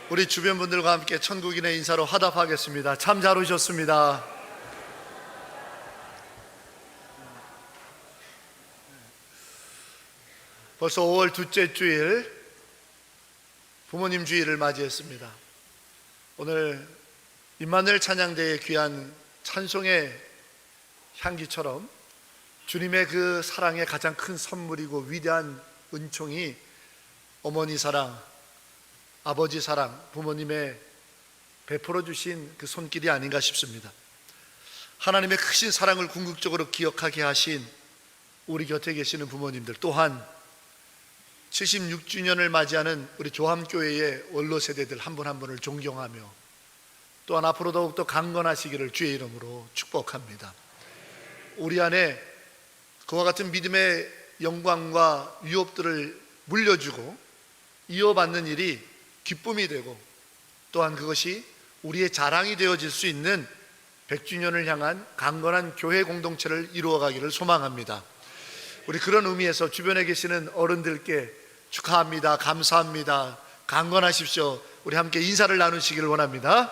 우리 주변 분들과 함께 천국인의 인사로 화답하겠습니다. 참 잘 오셨습니다. 벌써 5월 둘째 주일, 부모님 주일을 맞이했습니다. 오늘 임마누엘 찬양대의 귀한 찬송의 향기처럼 주님의 그 사랑의 가장 큰 선물이고 위대한 은총이 어머니 사랑, 아버지 사랑, 부모님의 베풀어 주신 그 손길이 아닌가 싶습니다. 하나님의 크신 사랑을 궁극적으로 기억하게 하신 우리 곁에 계시는 부모님들, 또한 76주년을 맞이하는 우리 조함교회의 원로 세대들 한 분 한 분을 존경하며 또한 앞으로 더욱더 강건하시기를 주의 이름으로 축복합니다. 우리 안에 그와 같은 믿음의 영광과 유업들을 물려주고 이어받는 일이 기쁨이 되고 또한 그것이 우리의 자랑이 되어질 수 있는 100주년을 향한 강건한 교회 공동체를 이루어가기를 소망합니다. 우리 그런 의미에서 주변에 계시는 어른들께 축하합니다, 감사합니다, 강건하십시오, 우리 함께 인사를 나누시기를 원합니다.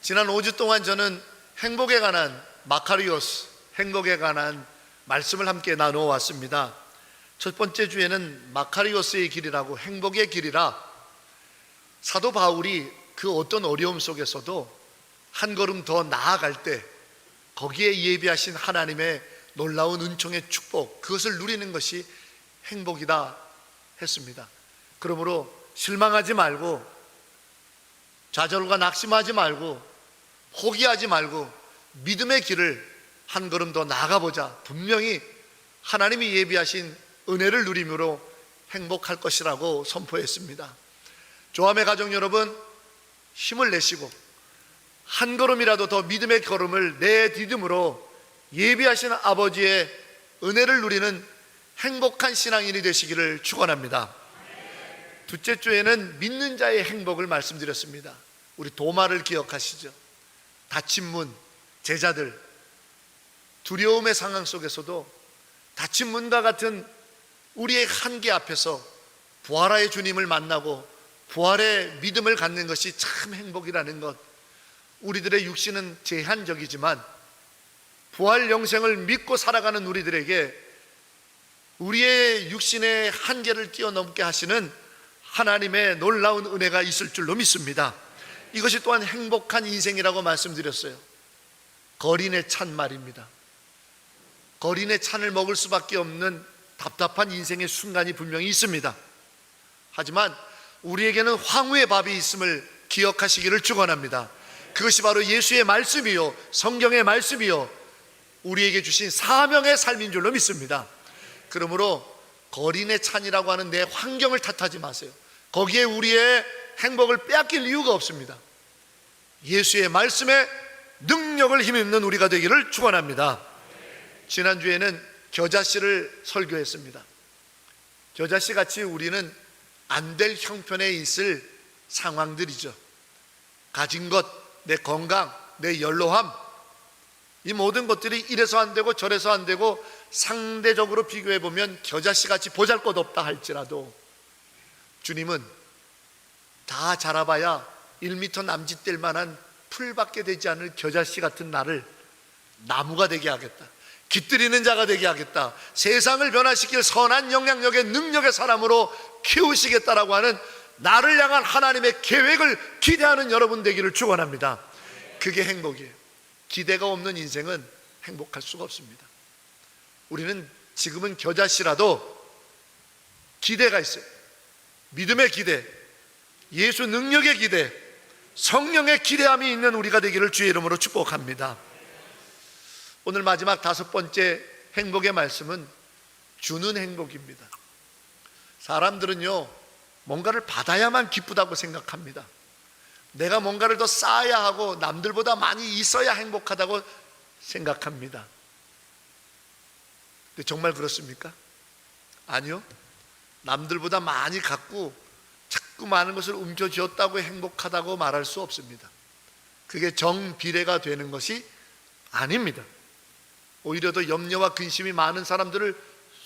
지난 5주 동안 저는 행복에 관한 마카리오스, 행복에 관한 말씀을 함께 나누어 왔습니다. 첫 번째 주에는 마카리오스의 길이라고, 행복의 길이라, 사도 바울이 그 어떤 어려움 속에서도 한 걸음 더 나아갈 때 거기에 예비하신 하나님의 놀라운 은총의 축복, 그것을 누리는 것이 행복이다 했습니다. 그러므로 실망하지 말고, 좌절과 낙심하지 말고, 포기하지 말고 믿음의 길을 한 걸음 더 나아가보자. 분명히 하나님이 예비하신 은혜를 누림으로 행복할 것이라고 선포했습니다. 조함의 가족 여러분, 힘을 내시고 한 걸음이라도 더 믿음의 걸음을 내디딤으로 예비하신 아버지의 은혜를 누리는 행복한 신앙인이 되시기를 축원합니다. 둘째 주에는 믿는 자의 행복을 말씀드렸습니다. 우리 도마를 기억하시죠? 닫힌 문, 제자들, 두려움의 상황 속에서도 닫힌 문과 같은 우리의 한계 앞에서 부활의 주님을 만나고 부활의 믿음을 갖는 것이 참 행복이라는 것. 우리들의 육신은 제한적이지만 부활 영생을 믿고 살아가는 우리들에게 우리의 육신의 한계를 뛰어넘게 하시는 하나님의 놀라운 은혜가 있을 줄로 믿습니다. 이것이 또한 행복한 인생이라고 말씀드렸어요. 거린의 찬 말입니다. 거린의 찬을 먹을 수밖에 없는 답답한 인생의 순간이 분명히 있습니다. 하지만 우리에게는 황후의 밥이 있음을 기억하시기를 축원합니다. 그것이 바로 예수의 말씀이요, 성경의 말씀이요, 우리에게 주신 사명의 삶인 줄로 믿습니다. 그러므로 거린의 찬이라고 하는 내 환경을 탓하지 마세요. 거기에 우리의 행복을 빼앗길 이유가 없습니다. 예수의 말씀에 능력을 힘입는 우리가 되기를 축원합니다. 지난주에는 겨자씨를 설교했습니다. 겨자씨 같이 우리는 안 될 형편에 있을 상황들이죠. 가진 것, 내 건강, 내 연로함, 이 모든 것들이 이래서 안 되고 저래서 안 되고 상대적으로 비교해 보면 겨자씨 같이 보잘것없다 할지라도 주님은 다 자라봐야 1m 남짓될 만한 풀밖에 되지 않을 겨자씨 같은 나를 나무가 되게 하겠다, 깃들이는 자가 되게 하겠다, 세상을 변화시킬 선한 영향력의 능력의 사람으로 키우시겠다라고 하는 나를 향한 하나님의 계획을 기대하는 여러분 되기를 축원합니다. 그게 행복이에요. 기대가 없는 인생은 행복할 수가 없습니다. 우리는 지금은 겨자씨라도 기대가 있어요. 믿음의 기대, 예수 능력의 기대, 성령의 기대함이 있는 우리가 되기를 주의 이름으로 축복합니다. 오늘 마지막 다섯 번째 행복의 말씀은 주는 행복입니다. 사람들은요, 뭔가를 받아야만 기쁘다고 생각합니다. 내가 뭔가를 더 쌓아야 하고 남들보다 많이 있어야 행복하다고 생각합니다. 근데 정말 그렇습니까? 아니요. 남들보다 많이 갖고 자꾸 많은 것을 움켜쥐었다고 행복하다고 말할 수 없습니다. 그게 정비례가 되는 것이 아닙니다. 오히려 더 염려와 근심이 많은 사람들을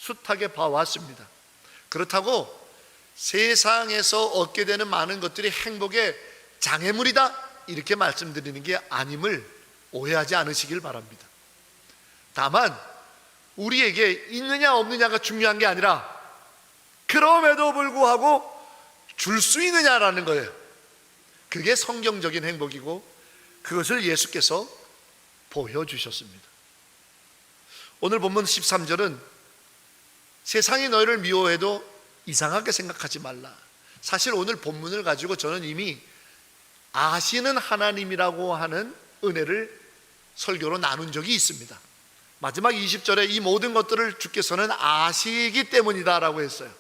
숱하게 봐왔습니다. 그렇다고 세상에서 얻게 되는 많은 것들이 행복의 장애물이다 이렇게 말씀드리는 게 아님을 오해하지 않으시길 바랍니다. 다만 우리에게 있느냐 없느냐가 중요한 게 아니라 그럼에도 불구하고 줄 수 있느냐라는 거예요. 그게 성경적인 행복이고 그것을 예수께서 보여주셨습니다. 오늘 본문 13절은 세상이 너희를 미워해도 이상하게 생각하지 말라. 사실 오늘 본문을 가지고 저는 이미 아시는 하나님이라고 하는 은혜를 설교로 나눈 적이 있습니다. 마지막 20절에 이 모든 것들을 주께서는 아시기 때문이다 라고 했어요.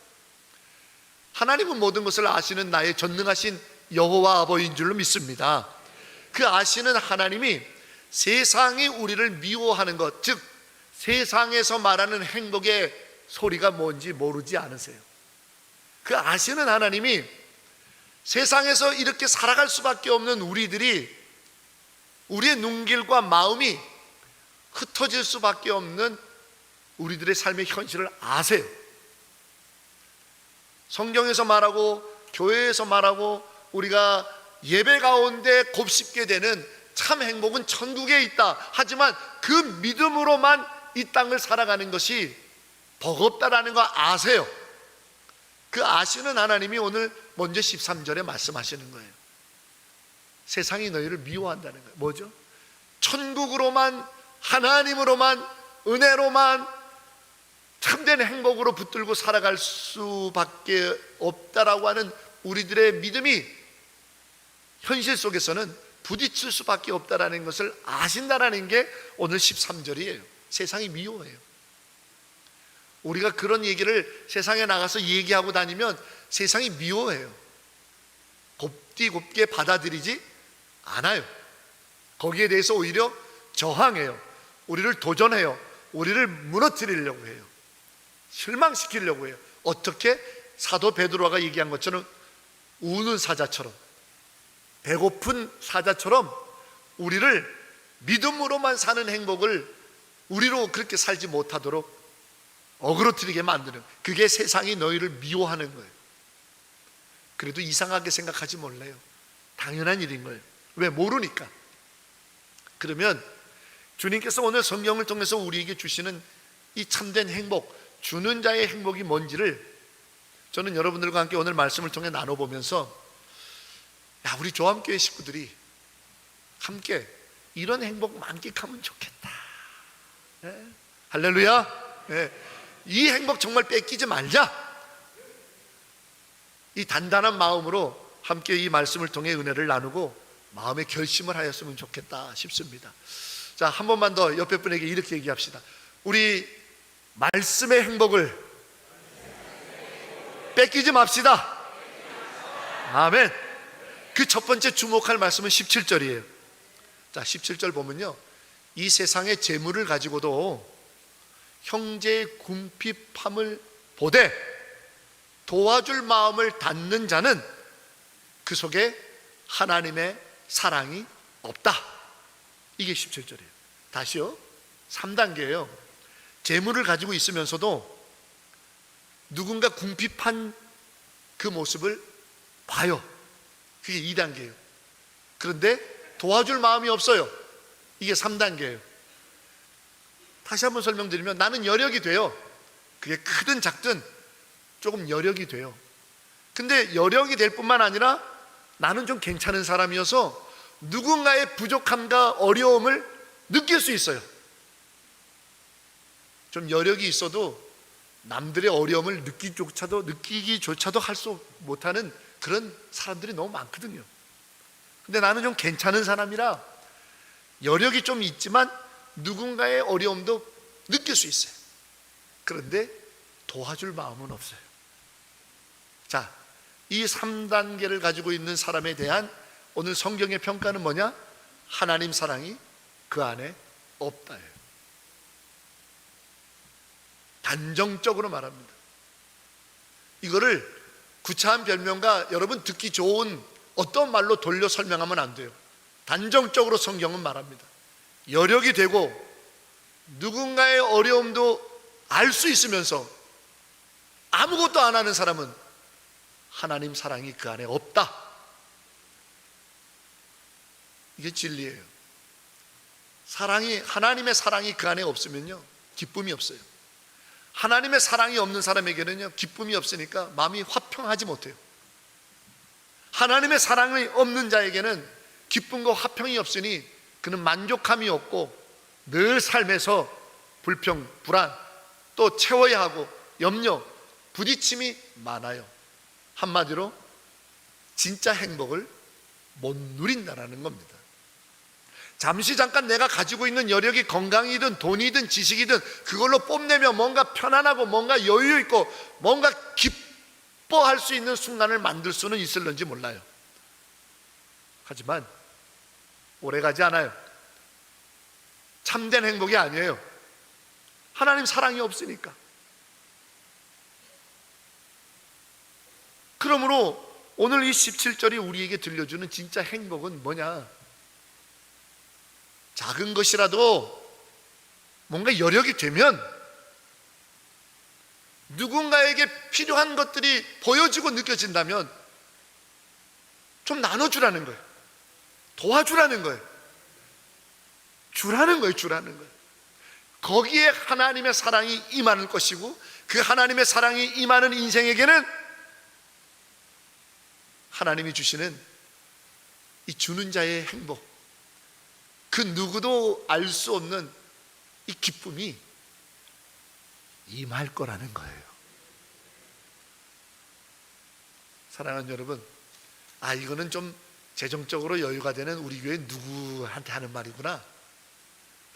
하나님은 모든 것을 아시는 나의 전능하신 여호와 아버지인 줄로 믿습니다. 그 아시는 하나님이 세상이 우리를 미워하는 것, 즉 세상에서 말하는 행복의 소리가 뭔지 모르지 않으세요? 그 아시는 하나님이 세상에서 이렇게 살아갈 수밖에 없는 우리들이 우리의 눈길과 마음이 흩어질 수밖에 없는 우리들의 삶의 현실을 아세요. 성경에서 말하고 교회에서 말하고 우리가 예배 가운데 곱씹게 되는 참 행복은 천국에 있다. 하지만 그 믿음으로만 이 땅을 살아가는 것이 버겁다라는 거 아세요. 그 아시는 하나님이 오늘 먼저 13절에 말씀하시는 거예요. 세상이 너희를 미워한다는 거예요. 뭐죠? 천국으로만, 하나님으로만, 은혜로만 참된 행복으로 붙들고 살아갈 수밖에 없다라고 하는 우리들의 믿음이 현실 속에서는 부딪힐 수밖에 없다라는 것을 아신다라는 게 오늘 13절이에요. 세상이 미워해요. 우리가 그런 얘기를 세상에 나가서 얘기하고 다니면 세상이 미워해요. 곱게 받아들이지 않아요. 거기에 대해서 오히려 저항해요. 우리를 도전해요. 우리를 무너뜨리려고 해요. 실망시키려고 해요. 어떻게? 사도 베드로가 얘기한 것처럼 우는 사자처럼, 배고픈 사자처럼 우리를 믿음으로만 사는 행복을 우리로 그렇게 살지 못하도록 어그러뜨리게 만드는, 그게 세상이 너희를 미워하는 거예요. 그래도 이상하게 생각하지 말래요. 당연한 일인 거예요. 왜? 모르니까. 그러면 주님께서 오늘 성경을 통해서 우리에게 주시는 이 참된 행복, 주는 자의 행복이 뭔지를 저는 여러분들과 함께 오늘 말씀을 통해 나눠보면서 우리 조함교회 식구들이 함께 이런 행복 만끽하면 좋겠다. 네. 할렐루야. 네. 이 행복 정말 뺏기지 말자. 이 단단한 마음으로 함께 이 말씀을 통해 은혜를 나누고 마음의 결심을 하였으면 좋겠다 싶습니다. 자, 한 번만 더 옆에 분에게 이렇게 얘기합시다. 우리 말씀의 행복을 뺏기지 맙시다. 아멘. 그 첫 번째 주목할 말씀은 17절이에요. 자, 17절 보면요, 이 세상의 재물을 가지고도 형제의 궁핍함을 보되 도와줄 마음을 닫는 자는 그 속에 하나님의 사랑이 없다. 이게 17절이에요. 다시요, 3단계예요. 재물을 가지고 있으면서도 누군가 궁핍한 그 모습을 봐요. 그게 2단계예요. 그런데 도와줄 마음이 없어요. 이게 3단계예요. 다시 한번 설명드리면, 나는 여력이 돼요. 그게 크든 작든 조금 여력이 돼요. 근데 여력이 될 뿐만 아니라 나는 좀 괜찮은 사람이어서 누군가의 부족함과 어려움을 느낄 수 있어요. 좀 여력이 있어도 남들의 어려움을 느끼기조차도 할 수 못하는 그런 사람들이 너무 많거든요. 근데 나는 좀 괜찮은 사람이라 여력이 좀 있지만 누군가의 어려움도 느낄 수 있어요. 그런데 도와줄 마음은 없어요. 자, 이 3단계를 가지고 있는 사람에 대한 오늘 성경의 평가는 뭐냐? 하나님 사랑이 그 안에 없다예요. 단정적으로 말합니다. 이거를 구차한 별명과 여러분 듣기 좋은 어떤 말로 돌려 설명하면 안 돼요. 단정적으로 성경은 말합니다. 여력이 되고 누군가의 어려움도 알 수 있으면서 아무것도 안 하는 사람은 하나님 사랑이 그 안에 없다. 이게 진리예요. 하나님의 사랑이 그 안에 없으면요, 기쁨이 없어요. 하나님의 사랑이 없는 사람에게는요, 기쁨이 없으니까 마음이 화평하지 못해요. 하나님의 사랑이 없는 자에게는 기쁨과 화평이 없으니 그는 만족함이 없고 늘 삶에서 불평, 불안, 또 채워야 하고 염려, 부딪힘이 많아요. 한마디로 진짜 행복을 못 누린다는 겁니다. 잠시 잠깐 내가 가지고 있는 여력이 건강이든 돈이든 지식이든 그걸로 뽐내며 뭔가 편안하고 뭔가 여유 있고 뭔가 기뻐할 수 있는 순간을 만들 수는 있을런지 몰라요. 하지만 오래가지 않아요. 참된 행복이 아니에요. 하나님 사랑이 없으니까. 그러므로 오늘 이 17절이 우리에게 들려주는 진짜 행복은 뭐냐? 작은 것이라도 뭔가 여력이 되면 누군가에게 필요한 것들이 보여지고 느껴진다면 좀 나눠주라는 거예요. 도와주라는 거예요. 주라는 거예요. 거기에 하나님의 사랑이 임하는 것이고, 그 하나님의 사랑이 임하는 인생에게는 하나님이 주시는 이 주는 자의 행복, 그 누구도 알 수 없는 이 기쁨이 임할 거라는 거예요. 사랑하는 여러분, 이거는 좀 재정적으로 여유가 되는 우리 교회 누구한테 하는 말이구나.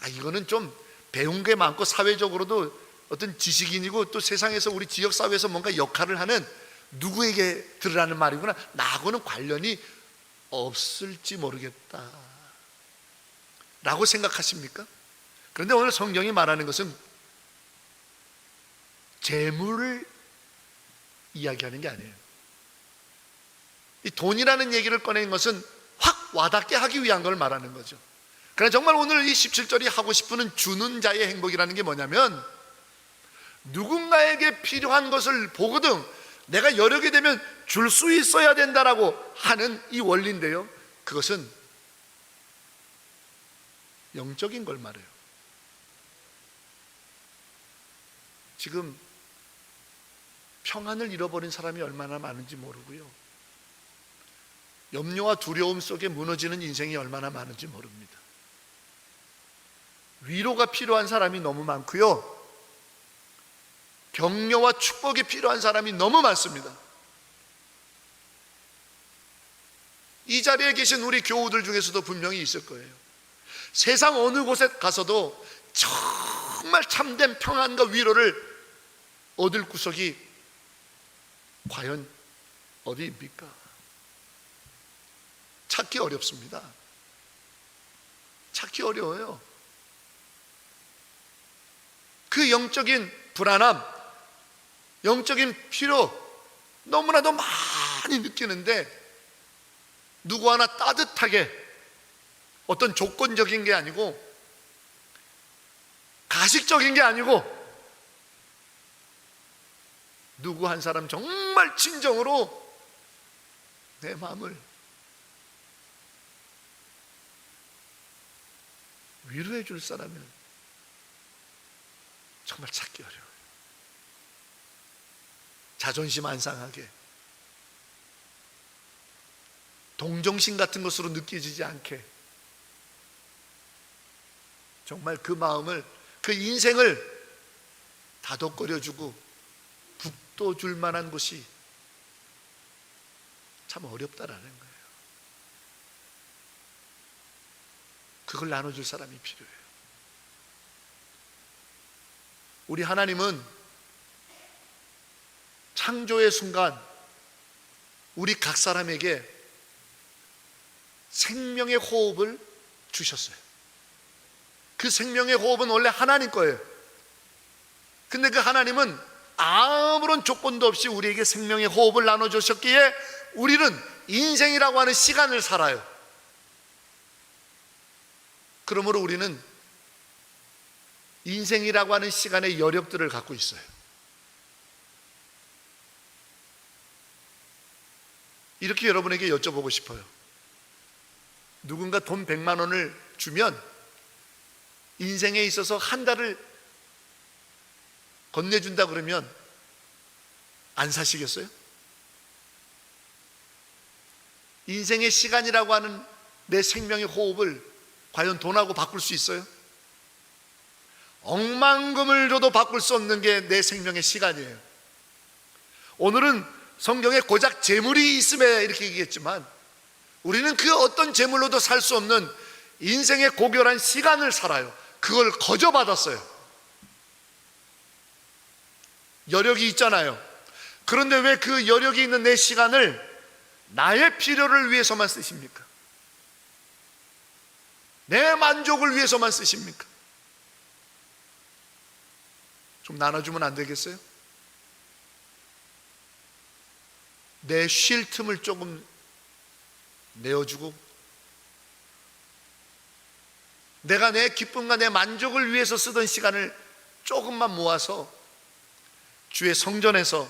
이거는 좀 배운 게 많고 사회적으로도 어떤 지식인이고 또 세상에서 우리 지역사회에서 뭔가 역할을 하는 누구에게 들으라는 말이구나. 나하고는 관련이 없을지 모르겠다 라고 생각하십니까? 그런데 오늘 성경이 말하는 것은 재물을 이야기하는 게 아니에요. 이 돈이라는 얘기를 꺼낸 것은 확 와닿게 하기 위한 걸 말하는 거죠. 그러나 정말 오늘 이 17절이 하고 싶은 주는 자의 행복이라는 게 뭐냐면, 누군가에게 필요한 것을 보거든 내가 여력이 되면 줄 수 있어야 된다라고 하는 이 원리인데요, 그것은 영적인 걸 말해요. 지금 평안을 잃어버린 사람이 얼마나 많은지 모르고요, 염려와 두려움 속에 무너지는 인생이 얼마나 많은지 모릅니다. 위로가 필요한 사람이 너무 많고요, 격려와 축복이 필요한 사람이 너무 많습니다. 이 자리에 계신 우리 교우들 중에서도 분명히 있을 거예요. 세상 어느 곳에 가서도 정말 참된 평안과 위로를 얻을 구석이 과연 어디입니까? 찾기 어렵습니다. 찾기 어려워요. 그 영적인 불안함, 영적인 피로 너무나도 많이 느끼는데, 누구 하나 따뜻하게 어떤 조건적인 게 아니고 가식적인 게 아니고 누구 한 사람 정말 진정으로 내 마음을 위로해 줄 사람은 정말 찾기 어려워요. 자존심 안 상하게, 동정심 같은 것으로 느껴지지 않게, 정말 그 마음을, 그 인생을 다독거려주고 북돋줄 만한 곳이 참 어렵다라는 거예요. 그걸 나눠줄 사람이 필요해요. 우리 하나님은 창조의 순간 우리 각 사람에게 생명의 호흡을 주셨어요. 그 생명의 호흡은 원래 하나님 거예요. 근데 그 하나님은 아무런 조건도 없이 우리에게 생명의 호흡을 나눠주셨기에 우리는 인생이라고 하는 시간을 살아요. 그러므로 우리는 인생이라고 하는 시간의 여력들을 갖고 있어요. 이렇게 여러분에게 여쭤보고 싶어요. 누군가 돈 100만 원을 주면 인생에 있어서 한 달을 건네준다 그러면 안 사시겠어요? 인생의 시간이라고 하는 내 생명의 호흡을 과연 돈하고 바꿀 수 있어요? 억만금을 줘도 바꿀 수 없는 게 내 생명의 시간이에요. 오늘은 성경에 고작 재물이 있음에 이렇게 얘기했지만 우리는 그 어떤 재물로도 살 수 없는 인생의 고결한 시간을 살아요. 그걸 거저받았어요. 여력이 있잖아요. 그런데 왜 그 여력이 있는 내 시간을 나의 필요를 위해서만 쓰십니까? 내 만족을 위해서만 쓰십니까? 좀 나눠주면 안 되겠어요? 내 쉴 틈을 조금 내어주고, 내가 내 기쁨과 내 만족을 위해서 쓰던 시간을 조금만 모아서 주의 성전에서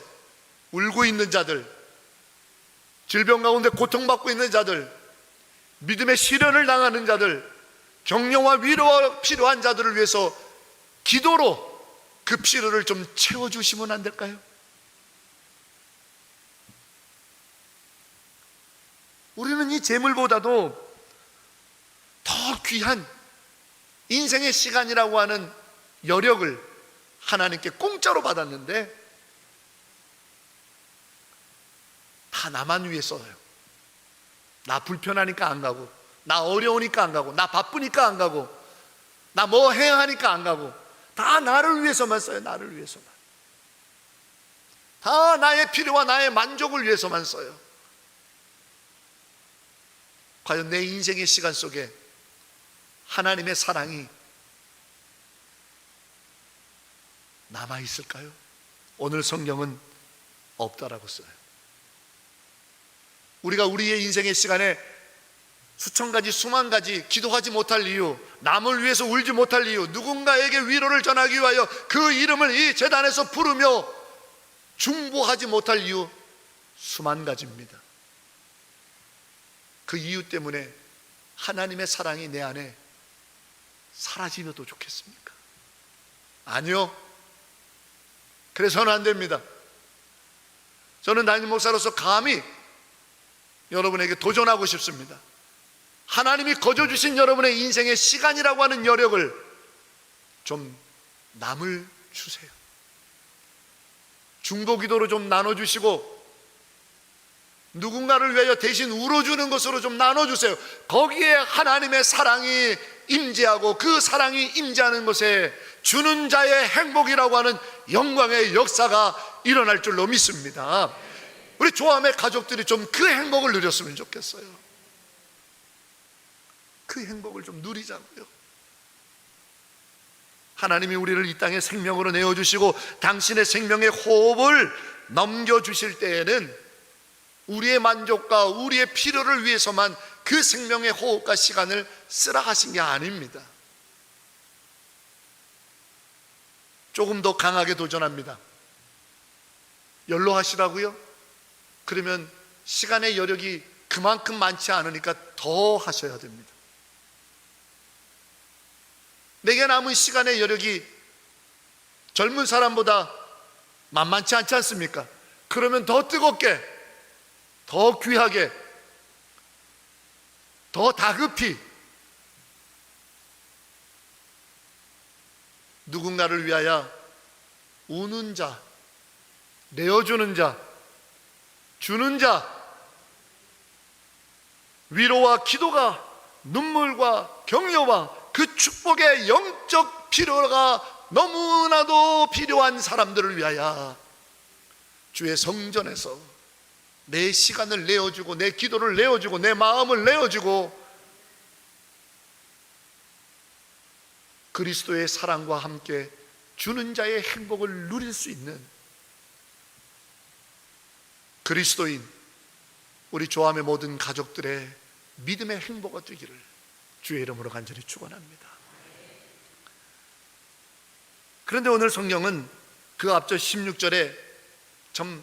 울고 있는 자들, 질병 가운데 고통받고 있는 자들, 믿음의 시련을 당하는 자들, 격려와 위로가 필요한 자들을 위해서 기도로 그 필요를 좀 채워주시면 안 될까요? 우리는 이 재물보다도 더 귀한 인생의 시간이라고 하는 여력을 하나님께 공짜로 받았는데 다 나만 위해 써요. 나 불편하니까 안 가고, 나 어려우니까 안 가고, 나 바쁘니까 안 가고, 나 뭐 해야 하니까 안 가고, 다 나를 위해서만 써요. 나를 위해서만. 다 나의 필요와 나의 만족을 위해서만 써요. 과연 내 인생의 시간 속에 하나님의 사랑이 남아있을까요? 오늘 성경은 없다라고 써요. 우리가 우리의 인생의 시간에 수천 가지 수만 가지 기도하지 못할 이유, 남을 위해서 울지 못할 이유, 누군가에게 위로를 전하기 위하여 그 이름을 이 제단에서 부르며 중보하지 못할 이유 수만 가지입니다. 그 이유 때문에 하나님의 사랑이 내 안에 사라지면도 좋겠습니까? 아니요. 그래서는 안 됩니다. 저는 담임 목사로서 감히 여러분에게 도전하고 싶습니다. 하나님이 거저주신 여러분의 인생의 시간이라고 하는 여력을 좀 남을 주세요. 중보기도로 좀 나눠주시고, 누군가를 위하여 대신 울어주는 것으로 좀 나눠주세요. 거기에 하나님의 사랑이 임재하고, 그 사랑이 임재하는 것에 주는 자의 행복이라고 하는 영광의 역사가 일어날 줄로 믿습니다. 우리 조함의 가족들이 좀 그 행복을 누렸으면 좋겠어요. 그 행복을 좀 누리자고요. 하나님이 우리를 이 땅에 생명으로 내어주시고 당신의 생명의 호흡을 넘겨주실 때에는 우리의 만족과 우리의 필요를 위해서만 그 생명의 호흡과 시간을 쓰라 하신 게 아닙니다. 조금 더 강하게 도전합니다. 연로하시라고요? 그러면 시간의 여력이 그만큼 많지 않으니까 더 하셔야 됩니다. 내게 남은 시간의 여력이 젊은 사람보다 만만치 않지 않습니까? 그러면 더 뜨겁게, 더 귀하게, 더 다급히 누군가를 위하여 우는 자, 내어주는 자, 주는 자, 위로와 기도가, 눈물과 격려와 그 축복의 영적 필요가 너무나도 필요한 사람들을 위하여 주의 성전에서 내 시간을 내어주고, 내 기도를 내어주고, 내 마음을 내어주고, 그리스도의 사랑과 함께 주는 자의 행복을 누릴 수 있는 그리스도인 우리 조함의 모든 가족들의 믿음의 행보가 되기를 주의 이름으로 간절히 축원합니다. 그런데 오늘 성경은 그 앞절 16절에 좀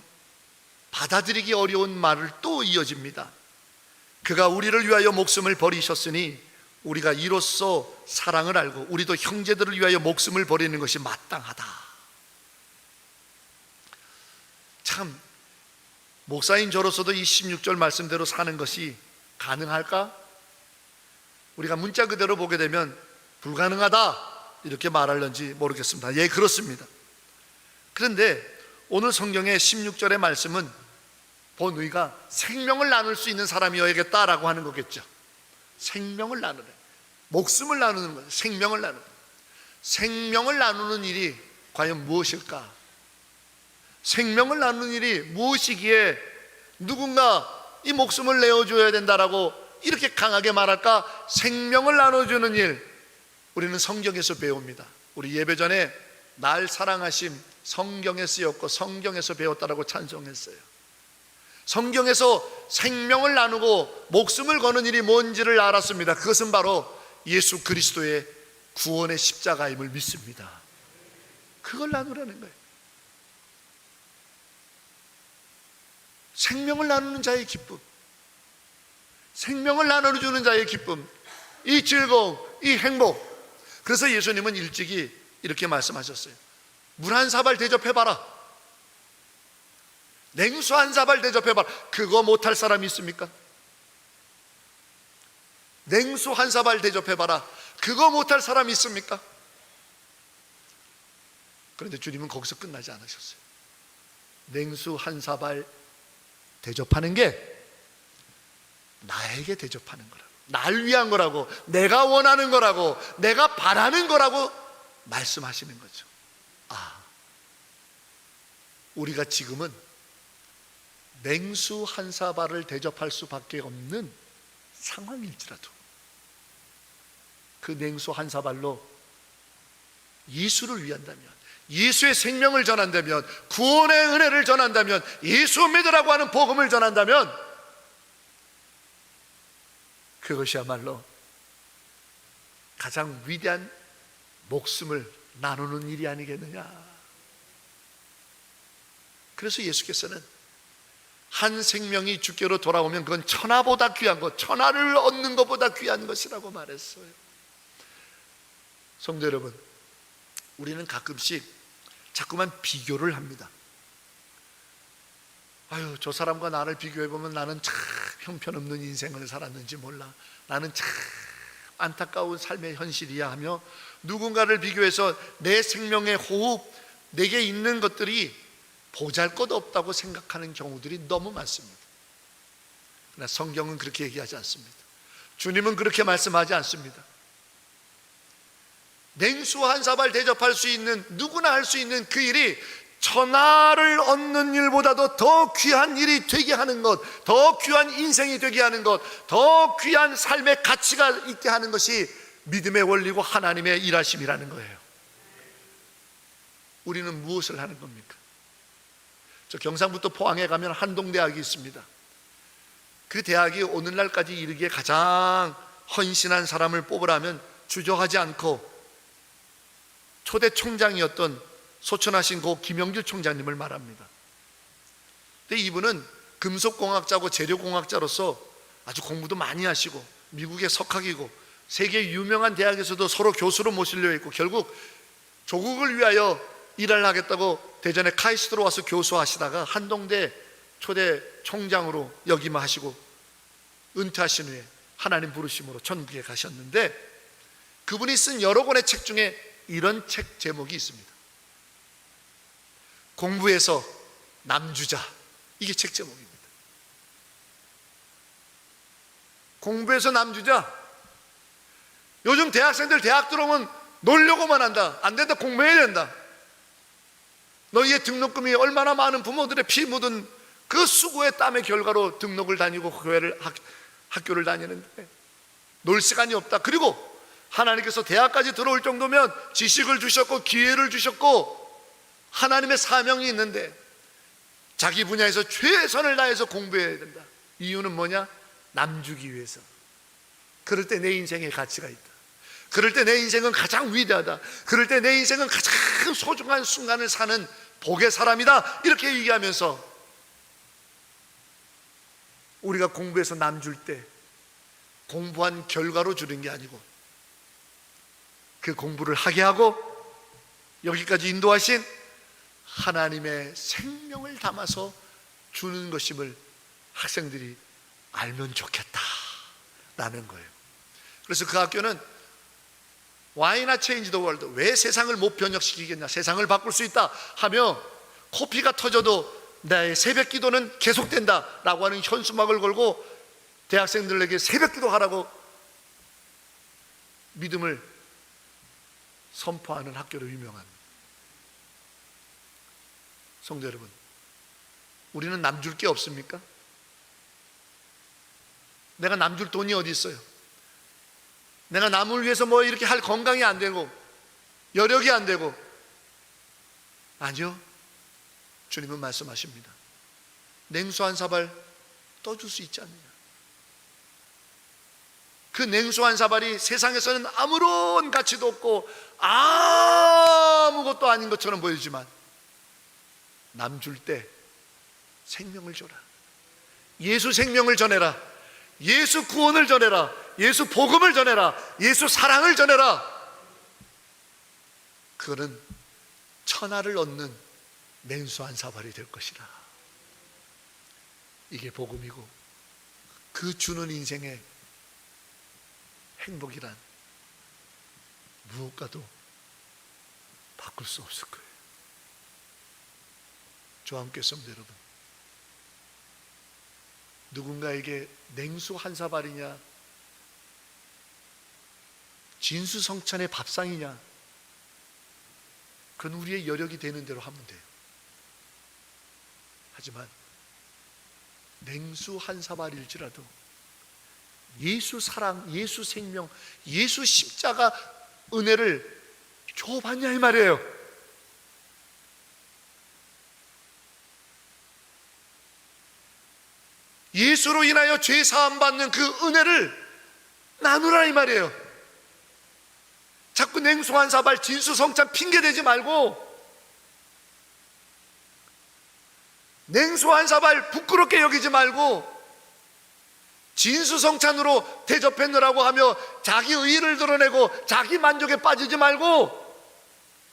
받아들이기 어려운 말을 또 이어집니다. 그가 우리를 위하여 목숨을 버리셨으니 우리가 이로써 사랑을 알고 우리도 형제들을 위하여 목숨을 버리는 것이 마땅하다. 참, 목사인 저로서도 이 16절 말씀대로 사는 것이 가능할까? 우리가 문자 그대로 보게 되면 불가능하다 이렇게 말하려는지 모르겠습니다. 예, 그렇습니다. 그런데 오늘 성경의 16절의 말씀은 본의가 생명을 나눌 수 있는 사람이어야겠다라고 하는 거겠죠. 생명을 나누래, 목숨을 나누는 거죠. 생명을 나누는, 생명을 나누는 일이 과연 무엇일까? 생명을 나누는 일이 무엇이기에 누군가 이 목숨을 내어줘야 된다라고 이렇게 강하게 말할까? 생명을 나눠주는 일, 우리는 성경에서 배웁니다. 우리 예배 전에 날 사랑하심 성경에 쓰였고 성경에서 배웠다라고 찬송했어요. 성경에서 생명을 나누고 목숨을 거는 일이 뭔지를 알았습니다. 그것은 바로 예수 그리스도의 구원의 십자가임을 믿습니다. 그걸 나누라는 거예요. 생명을 나누는 자의 기쁨, 생명을 나눠주는 자의 기쁨, 이 즐거움, 이 행복. 그래서 예수님은 일찍이 이렇게 말씀하셨어요. 물 한 사발 대접해봐라, 냉수 한 사발 대접해봐라. 그거 못할 사람이 있습니까? 냉수 한 사발 대접해봐라, 그거 못할 사람이 있습니까? 그런데 주님은 거기서 끝나지 않으셨어요. 냉수 한 사발 대접하는 게 나에게 대접하는 거라고, 날 위한 거라고, 내가 원하는 거라고, 내가 바라는 거라고 말씀하시는 거죠. 우리가 지금은 냉수 한 사발을 대접할 수밖에 없는 상황일지라도 그 냉수 한 사발로 예수를 위한다면, 예수의 생명을 전한다면, 구원의 은혜를 전한다면, 예수 믿으라고 하는 복음을 전한다면, 그것이야말로 가장 위대한 목숨을 나누는 일이 아니겠느냐. 그래서 예수께서는 한 생명이 주께로 돌아오면 그건 천하보다 귀한 것, 천하를 얻는 것보다 귀한 것이라고 말했어요. 성도 여러분, 우리는 가끔씩 자꾸만 비교를 합니다. 아유, 저 사람과 나를 비교해보면 나는 참 형편없는 인생을 살았는지 몰라, 나는 참 안타까운 삶의 현실이야 하며 누군가를 비교해서 내 생명의 호흡, 내게 있는 것들이 보잘것없다고 생각하는 경우들이 너무 많습니다. 그러나 성경은 그렇게 얘기하지 않습니다. 주님은 그렇게 말씀하지 않습니다. 냉수 한 사발 대접할 수 있는, 누구나 할 수 있는 그 일이 천하를 얻는 일보다도 더 귀한 일이 되게 하는 것, 더 귀한 인생이 되게 하는 것, 더 귀한 삶의 가치가 있게 하는 것이 믿음의 원리고 하나님의 일하심이라는 거예요. 우리는 무엇을 하는 겁니까? 저 경상북도 포항에 가면 한동대학이 있습니다. 그 대학이 오늘날까지 이르기에 가장 헌신한 사람을 뽑으라면 주저하지 않고 초대 총장이었던 소천하신 고 김영길 총장님을 말합니다. 근데 이분은 금속공학자고 재료공학자로서 아주 공부도 많이 하시고 미국의 석학이고 세계 유명한 대학에서도 서로 교수로 모시려 했고 결국 조국을 위하여 일을 하겠다고 대전에 카이스트로 와서 교수하시다가 한동대 초대 총장으로 역임하시고 은퇴하신 후에 하나님 부르심으로 천국에 가셨는데, 그분이 쓴 여러 권의 책 중에 이런 책 제목이 있습니다. 공부해서 남주자, 이게 책 제목입니다. 공부해서 남주자. 요즘 대학생들 대학 들어오면 놀려고만 한다. 안 된다, 공부해야 된다. 너희의 등록금이 얼마나 많은 부모들의 피 묻은 그 수고의 땀의 결과로 등록을 다니고 교회를 학교를 다니는데 놀 시간이 없다. 그리고 하나님께서 대학까지 들어올 정도면 지식을 주셨고 기회를 주셨고 하나님의 사명이 있는데 자기 분야에서 최선을 다해서 공부해야 된다. 이유는 뭐냐? 남주기 위해서. 그럴 때 내 인생에 가치가 있다. 그럴 때 내 인생은 가장 위대하다. 그럴 때 내 인생은 가장 소중한 순간을 사는 복의 사람이다. 이렇게 얘기하면서 우리가 공부해서 남 줄 때 공부한 결과로 주는 게 아니고 그 공부를 하게 하고 여기까지 인도하신 하나님의 생명을 담아서 주는 것임을 학생들이 알면 좋겠다라는 거예요. 그래서 그 학교는 Why not change the world? 왜 세상을 못 변혁시키겠냐? 세상을 바꿀 수 있다 하며 코피가 터져도 나의 새벽 기도는 계속된다 라고 하는 현수막을 걸고 대학생들에게 새벽 기도하라고 믿음을 선포하는 학교로 유명한. 성도 여러분, 우리는 남 줄 게 없습니까? 내가 남 줄 돈이 어디 있어요? 내가 남을 위해서 뭐 이렇게 할 건강이 안 되고 여력이 안 되고. 아니요, 주님은 말씀하십니다. 냉수 한 사발 떠줄 수 있지 않느냐. 그 냉수 한 사발이 세상에서는 아무런 가치도 없고 아무것도 아닌 것처럼 보이지만 남 줄 때 생명을 줘라. 예수 생명을 전해라. 예수 구원을 전해라. 예수 복음을 전해라. 예수 사랑을 전해라. 그거는 천하를 얻는 냉수 한 사발이 될 것이라. 이게 복음이고 그 주는 인생의 행복이란 무엇과도 바꿀 수 없을 거예요. 저와 함께 성도 여러분, 누군가에게 냉수 한 사발이냐 진수성찬의 밥상이냐, 그건 우리의 여력이 되는 대로 하면 돼요. 하지만 냉수 한 사발일지라도 예수 사랑, 예수 생명, 예수 십자가 은혜를 줘봤냐 이 말이에요. 예수로 인하여 죄 사함 받는 그 은혜를 나누라 이 말이에요. 자꾸 냉수 한 사발, 진수성찬 핑계대지 말고 냉수 한 사발 부끄럽게 여기지 말고 진수성찬으로 대접했느라고 하며 자기 의의를 드러내고 자기 만족에 빠지지 말고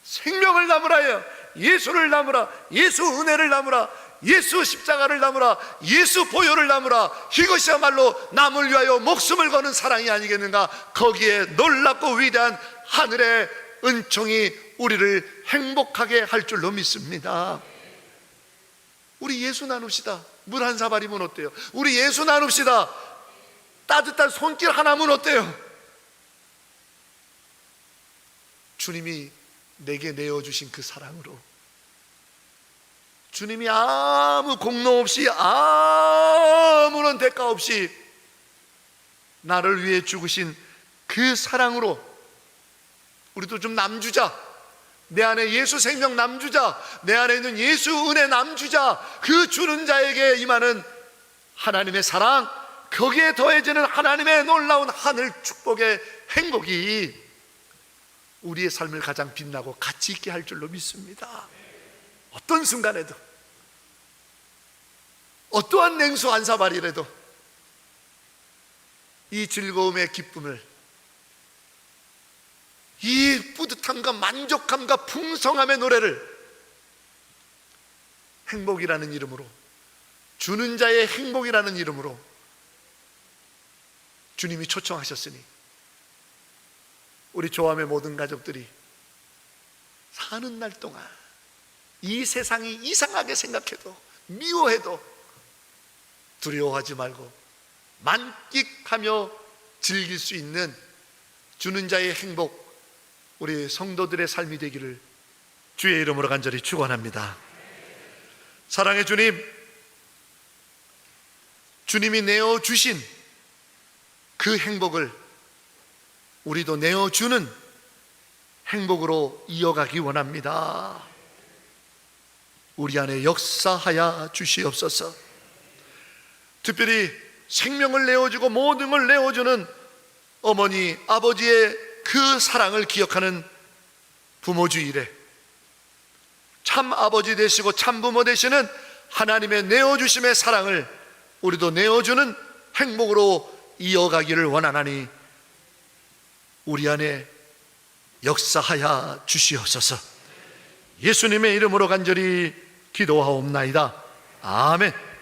생명을 나무라요. 예수를 나무라. 예수 은혜를 나무라. 예수 십자가를 나무라. 예수 보혈을 나무라. 이것이야말로 남을 위하여 목숨을 거는 사랑이 아니겠는가. 거기에 놀랍고 위대한 하늘의 은총이 우리를 행복하게 할 줄로 믿습니다. 우리 예수 나눕시다. 물 한 사발이면 어때요? 우리 예수 나눕시다. 따뜻한 손길 하나면 어때요? 주님이 내게 내어주신 그 사랑으로, 주님이 아무 공로 없이 아무런 대가 없이 나를 위해 죽으신 그 사랑으로 우리도 좀 남주자. 내 안에 예수 생명 남주자. 내 안에 있는 예수 은혜 남주자. 그 주는 자에게 임하는 하나님의 사랑, 거기에 더해지는 하나님의 놀라운 하늘 축복의 행복이 우리의 삶을 가장 빛나고 가치 있게 할 줄로 믿습니다. 어떤 순간에도, 어떠한 냉수 한 사발이라도 이 즐거움의 기쁨을, 이 뿌듯함과 만족함과 풍성함의 노래를 행복이라는 이름으로, 주는 자의 행복이라는 이름으로 주님이 초청하셨으니 우리 조함의 모든 가족들이 사는 날 동안 이 세상이 이상하게 생각해도 미워해도 두려워하지 말고 만끽하며 즐길 수 있는 주는 자의 행복, 우리 성도들의 삶이 되기를 주의 이름으로 간절히 축원합니다. 사랑의 주님, 주님이 내어주신 그 행복을 우리도 내어주는 행복으로 이어가기 원합니다. 우리 안에 역사하여 주시옵소서. 특별히 생명을 내어주고 모든 걸 내어주는 어머니, 아버지의 그 사랑을 기억하는 부모주일에 참 아버지 되시고 참 부모 되시는 하나님의 내어주심의 사랑을 우리도 내어주는 행복으로 이어가기를 원하나니 우리 안에 역사하여 주시옵소서. 예수님의 이름으로 간절히 기도하옵나이다. 아멘.